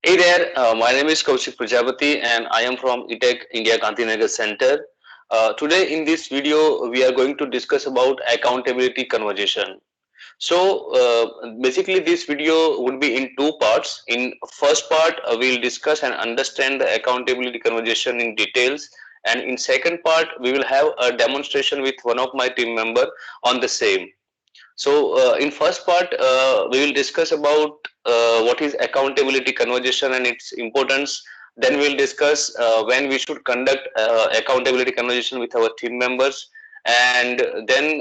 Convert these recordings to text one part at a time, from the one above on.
Hey there, my name is Kaushik Prajapati and I am from eTech India Gandhinagar Center. Today in this video, we are going to discuss about accountability conversation. Basically this video would be in two parts. In first part, we'll discuss and understand the accountability conversation in details. And in second part, we will have a demonstration with one of my team member on the same. In first part, we will discuss about what is accountability conversation and its importance. Then we'll discuss when we should conduct accountability conversation with our team members, and then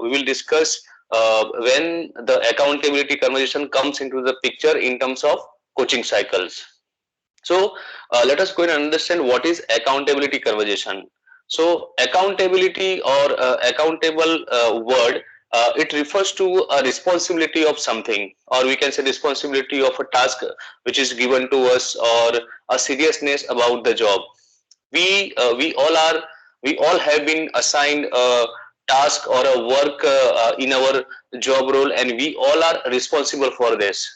we will discuss when the accountability conversation comes into the picture in terms of coaching cycles. Let us go and understand what is accountability conversation. So accountability or accountable word, it refers to a responsibility of something, or we can say responsibility of a task which is given to us, or a seriousness about the job. We all have been assigned a task or a work in our job role, and we all are responsible for this.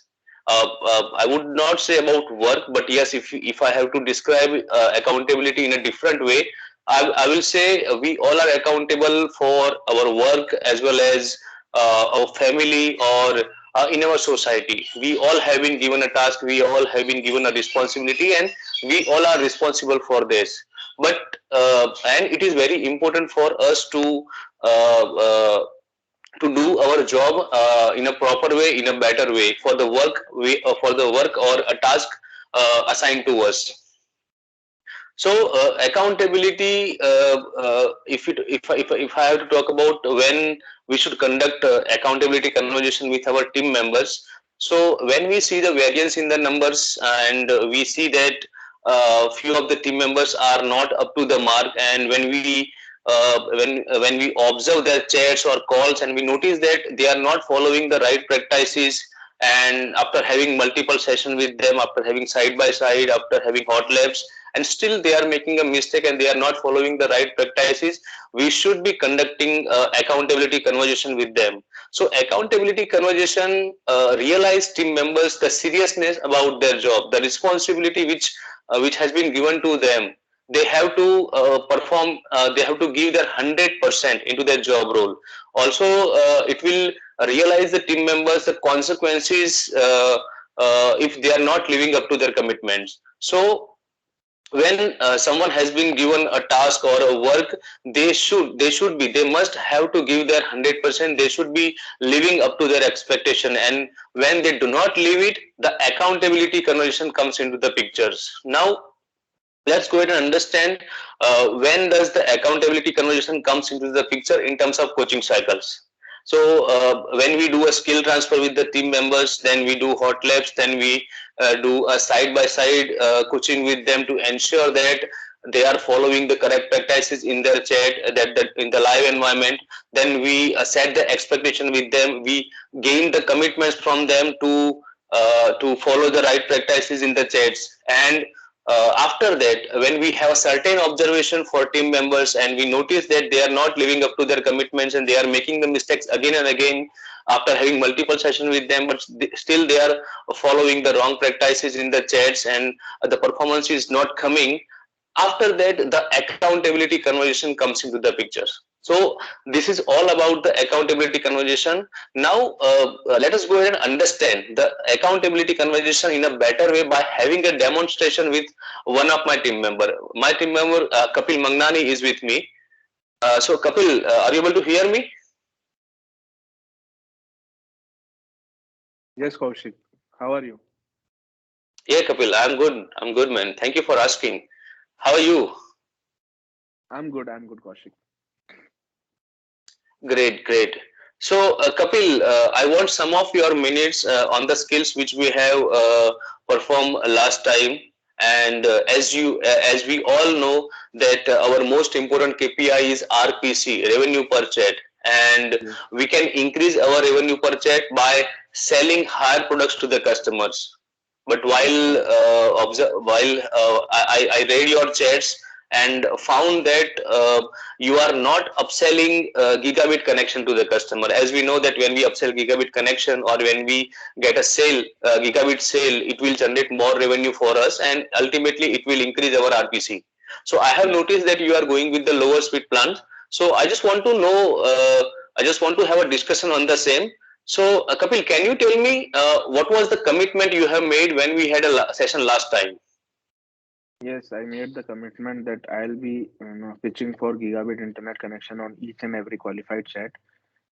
I would not say about work, but yes, if I have to describe accountability in a different way, I will say we all are accountable for our work as well as our family, or in our society. We all have been given a task, we all have been given a responsibility, and we all are responsible for this. But and it is very important for us uh, uh, to do our job in a proper way, in a better way, for the work or a task assigned to us. Accountability, if I have to talk about when we should conduct accountability conversation with our team members. So when we see the variance in the numbers, and we see that few of the team members are not up to the mark, and when we observe their chats or calls, and we notice that they are not following the right practices, and after having multiple sessions with them, after having side by side, after having hot labs, and still they are making a mistake and they are not following the right practices, we should be conducting accountability conversation with them. So accountability conversation realize team members the seriousness about their job, the responsibility which has been given to them. They have to perform, they have to give their 100% into their job role. Also, it will realize the team members the consequences if they are not living up to their commitments. So when someone has been given a task or a work, they must have to give their 100%. They should be living up to their expectation, and when they do not live it, the accountability conversation comes into the pictures. Now let's go ahead and understand when does the accountability conversation comes into the picture in terms of coaching cycles. When we do a skill transfer with the team members, then we do hot labs, then we do a side by side coaching with them to ensure that they are following the correct practices in their chat, that in the live environment. Then we set the expectation with them, we gain the commitments from them to follow the right practices in the chats. And after that, when we have a certain observation for team members and we notice that they are not living up to their commitments and they are making the mistakes again and again, after having multiple sessions with them, but still they are following the wrong practices in the chats, and the performance is not coming. After that, the accountability conversation comes into the picture. So this is all about the accountability conversation. Now let us go ahead and understand the accountability conversation in a better way by having a demonstration with one of my team member. My team member Kapil Mangnani is with me. So Kapil, are you able to hear me? Yes, Kaushik. How are you? Yeah, Kapil, I'm good, man. Thank you for asking. How are you? I'm good. I'm good, Kaushik. Great, great. Kapil, I want some of your minutes on the skills which we have performed last time. And as we all know, that our most important KPI is RPC, revenue per chat, and Yes. we can increase our revenue per chat by selling higher products to the customers. But while I read your chats, and found that you are not upselling gigabit connection to the customer. As we know that when we upsell gigabit connection or when we get a sale, gigabit sale, it will generate more revenue for us and ultimately it will increase our RPC. So I have Yeah. noticed that you are going with the lower speed plans. So I just want to know, I just want to have a discussion on the same. So Kapil, can you tell me what was the commitment you have made when we had a session last time? Yes, I made the commitment that I'll be pitching for gigabit internet connection on each and every qualified chat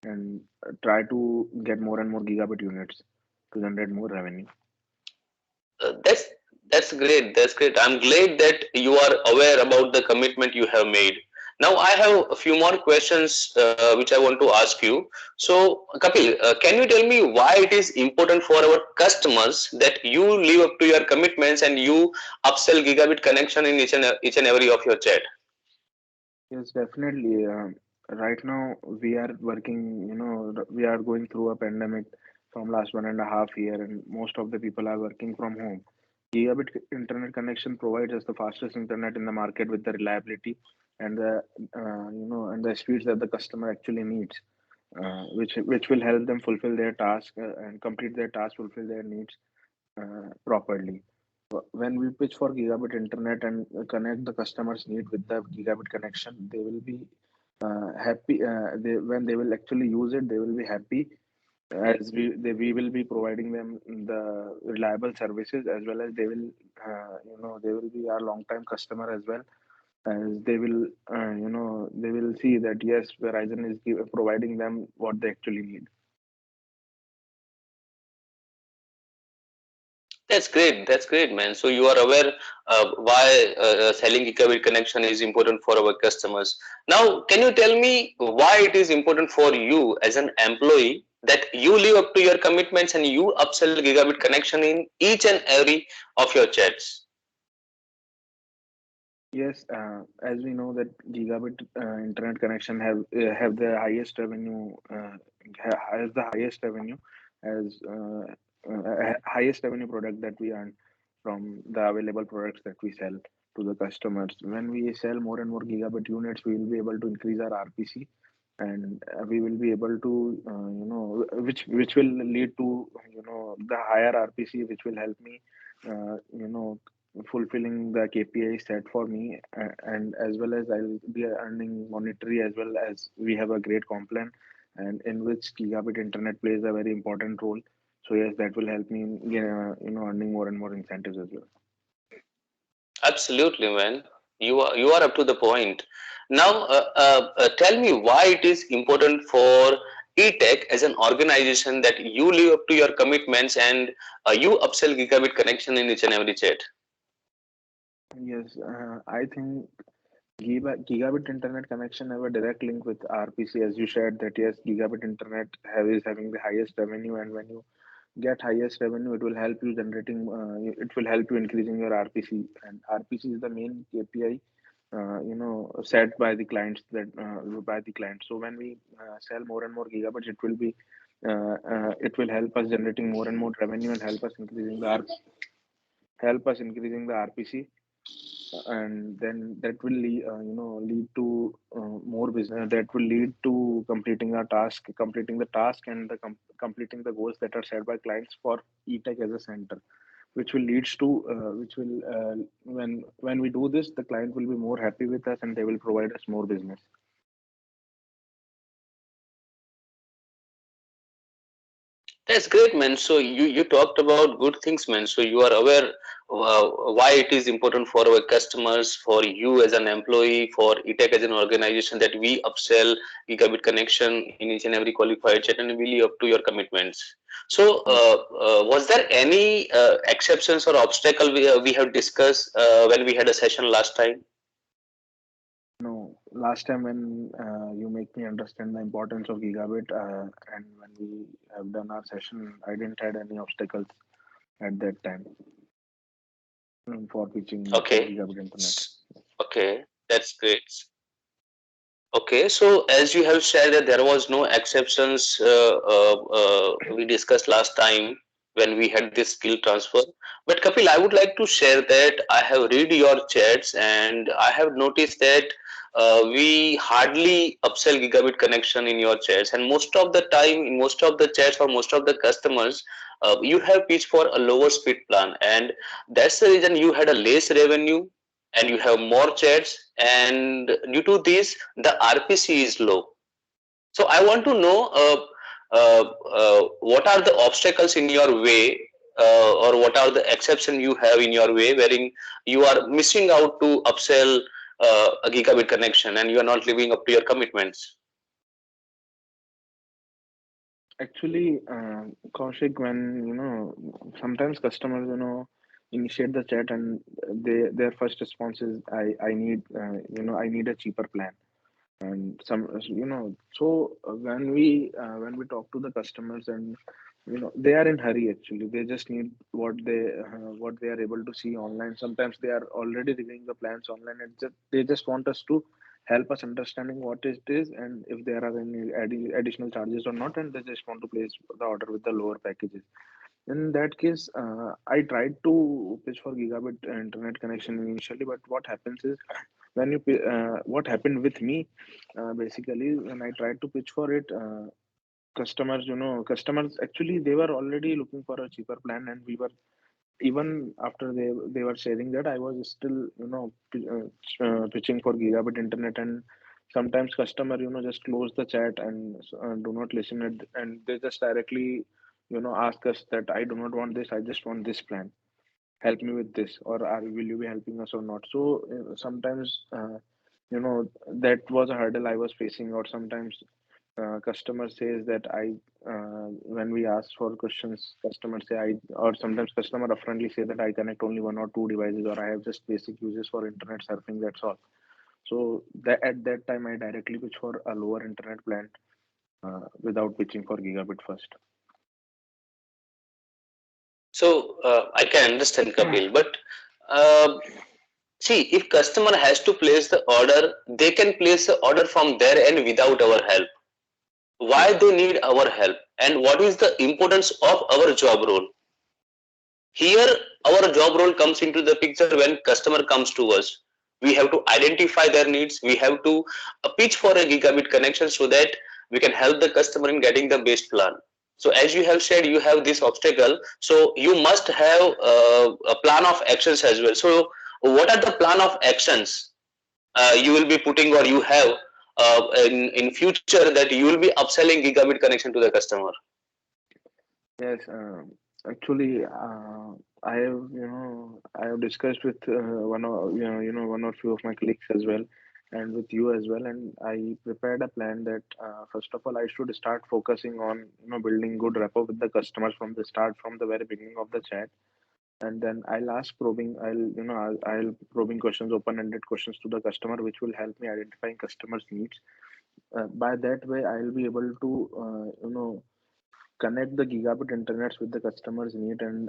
and try to get more and more gigabit units to generate more revenue. Uh, that's that's great. That's great. I'm glad that you are aware about the commitment you have made. Now I have a few more questions which I want to ask you. So Kapil, can you tell me why it is important for our customers that you live up to your commitments and you upsell gigabit connection in each and every of your chat? Yes, definitely. Right now, we are working, we are going through a pandemic from last 1.5 year, and most of the people are working from home. Gigabit internet connection provides us the fastest internet in the market with the reliability and and the speeds that the customer actually needs, which will help them fulfill their task and complete their task, fulfill their needs properly. When we pitch for gigabit internet and connect the customer's need with the gigabit connection, they will be happy. When they will actually use it, they will be happy as we will be providing them the reliable services as well as they will they will be our long time customer as well as they will they will see that yes, Verizon is providing them what they actually need. That's great. That's great, man. So you are aware why selling gigabit connection is important for our customers. Now, can you tell me why it is important for you as an employee that you live up to your commitments and you upsell gigabit connection in each and every of your chats? Yes, as we know that gigabit internet connection have the highest revenue, has the highest revenue as highest revenue product that we earn from the available products that we sell to the customers. When we sell more and more gigabit units, we will be able to increase our RPC, and we will be able to which will lead to the higher RPC, which will help me fulfilling the KPI set for me, and as well as I'll be earning monetary as well as we have a great complaint, and in which gigabit internet plays a very important role. So yes, that will help me in earning more and more incentives as well. Absolutely, man. You are up to the point. Now, tell me why it is important for eTech as an organization that you live up to your commitments and you upsell gigabit connection in each and every chat. Yes, I think gigabit internet connection have a direct link with RPC, as you shared that yes, gigabit internet is having the highest revenue, and when you get highest revenue, it will help you generating, it will help you increasing your RPC, and RPC is the main KPI, set by the clients by the client. So when we sell more and more gigabits, it will help us generating more and more revenue and help us increasing the RPC, and then that will lead to more business, that will lead to completing the task and completing the goals that are set by clients for eTech as a center, which will leads to which will when we do this, the client will be more happy with us and they will provide us more business. That's great, man. So you talked about good things, man. So you are aware why it is important for our customers, for you as an employee, for eTech as an organization that we upsell gigabit connection in each and every qualified chat and we live up to your commitments. So Yes. was there any exceptions or obstacle we have discussed when we had a session last time? No, last time when you make me understand the importance of gigabit, and when we have done our session, I didn't had any obstacles at that time for pitching for Okay. gigabit internet. Okay, that's great. Okay, so as you have said that there was no exceptions we discussed last time when we had this skill transfer. But Kapil, I would like to share that I have read your chats and I have noticed that we hardly upsell gigabit connection in your chats, and most of the time, in most of the chats or most of the customers, you have pitched for a lower speed plan, and that's the reason you had a less revenue and you have more chats, and due to this, the RPC is low. So I want to know what are the obstacles in your way, or what are the exceptions you have in your way, wherein you are missing out to upsell a gigabit connection and you are not living up to your commitments. Actually, Kaushik, when sometimes customers initiate the chat and their first response is, I need I need a cheaper plan. And some so when we talk to the customers, and they are in hurry. Actually, they just need what they are able to see online. Sometimes they are already reviewing the plans online, and they just want us to help us understanding what it is and if there are any additional charges or not, and they just want to place the order with the lower packages. In that case, I tried to pitch for gigabit internet connection initially, but what happens is, what happened with me, basically, when I tried to pitch for it, customers actually, they were already looking for a cheaper plan, and we were, even after they were sharing that, I was still pitching for gigabit internet. And sometimes customer just close the chat and do not listen it, and they just directly ask us that, I do not want this, I just want this plan, help me with this, or will you be helping us or not. So sometimes that was a hurdle I was facing. Or sometimes customer says that when we ask for questions, customer say I or sometimes customer upfrontly say that I connect only one or two devices, or I have just basic uses for internet surfing, that's all. So that at that time I directly pitch for a lower internet plan, without pitching for gigabit first. So I can understand, Kapil, but uh, see, if customer has to place the order, they can place the order from their end without our help. Why Yes. they need our help, and what is the importance of our job role? Here, our job role comes into the picture when customer comes to us. We have to identify their needs. We have to pitch for a gigabit connection so that we can help the customer in getting the best plan. So, as you have said, you have this obstacle. So, you must have a plan of actions as well. So, what are the plan of actions you will be putting, or you have in future, that you will be upselling gigabit connection to the customer? Yes, actually, I have discussed with one of one or few of my colleagues as well, and with you as well, and I prepared a plan that, first of all, I should start focusing on building good rapport with the customers from the start, from the very beginning of the chat, and then I'll probing questions, open-ended questions to the customer, which will help me identifying customers' needs. By that way, I'll be able to connect the gigabit internets with the customer's need, and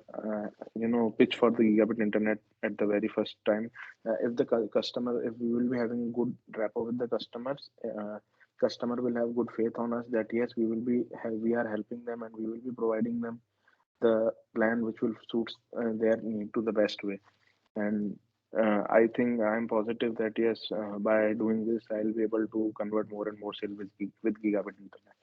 pitch for the gigabit internet at the very first time. If the customer, if we will be having good rapport with the customers, customer will have good faith on us that yes, we are helping them, and we will be providing them the plan which will suit their need to the best way. And I think I'm positive that yes, by doing this, I'll be able to convert more and more sales with gigabit internet.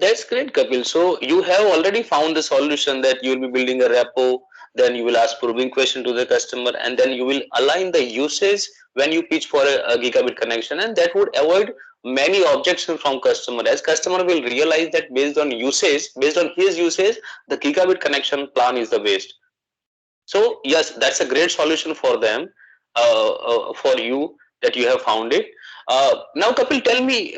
That's great, Kapil. So you have already found the solution, that you will be building a repo, then you will ask probing question to the customer, and then you will align the usage when you pitch for a gigabit connection, and that would avoid many objections from customer, as customer will realize that based on his usage, the gigabit connection plan is the best. So yes, that's a great solution for them, for you, that you have found it. Now, Kapil, tell me,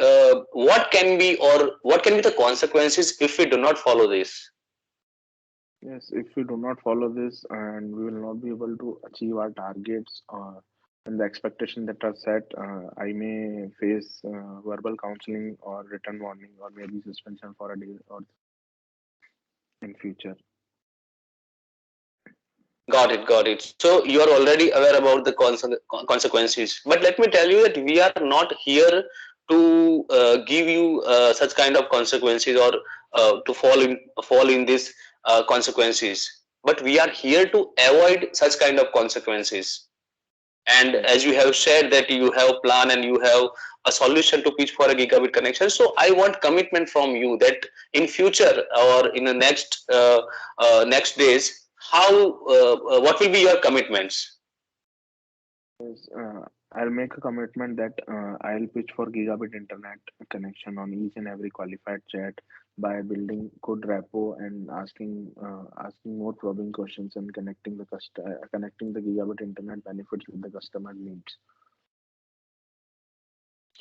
what can be the consequences if we do not follow this? Yes, if we do not follow this, and we will not be able to achieve our targets, and the expectation that are set, I may face verbal counseling or written warning, or maybe suspension for a day or in future. Got it, got it. So you are already aware about the consequences. But let me tell you that we are not here to give you such kind of consequences, or to fall in these consequences. but we are here to avoid such kind of consequences. And Yes. as you have shared that you have plan and you have a solution to pitch for a gigabit connection, so I want commitment from you that in future or in the next days, how what will be your commitments? Yes, I'll make a commitment that I'll pitch for gigabit internet connection on each and every qualified chat by building good rapport and asking more probing questions and connecting the gigabit internet benefits with the customer needs.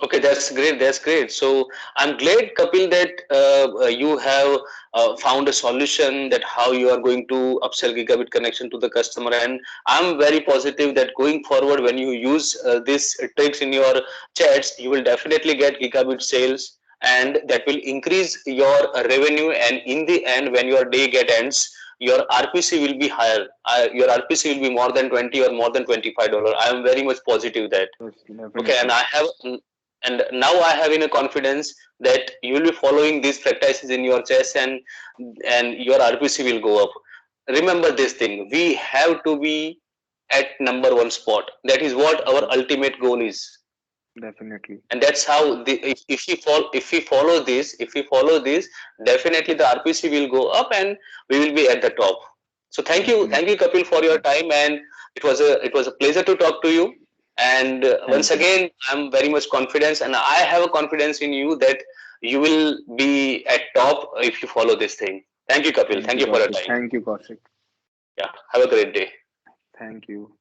Okay, that's great. That's great. So I'm glad, Kapil, that you have found a solution that how you are going to upsell gigabit connection to the customer. And I'm very positive that going forward, when you use these tricks in your chats, you will definitely get gigabit sales, and that will increase your revenue. And in the end, when your day get ends, your RPC will be higher. Your RPC will be more than 20 or more than $25. I am very much positive that. Yes, Okay, and definitely. now I have in a confidence that you will be following these practices in your chess, and your RPC will go up. Remember this thing: we have to be at number one spot. That is what our Yes, ultimate goal is, definitely. and that's how if we follow this, definitely the RPC will go up and we will be at the top. So thank you, Definitely. Kapil, for your time, and it was a pleasure to talk to you. And once Thank you. again, I'm very much confident, and I have a confidence in you that you will be at top if you follow this thing. Thank you, Kapil. Thank Thank you, you for your Kaushik. time. Thank you, Kaushik. Yeah, have a great day. Thank you.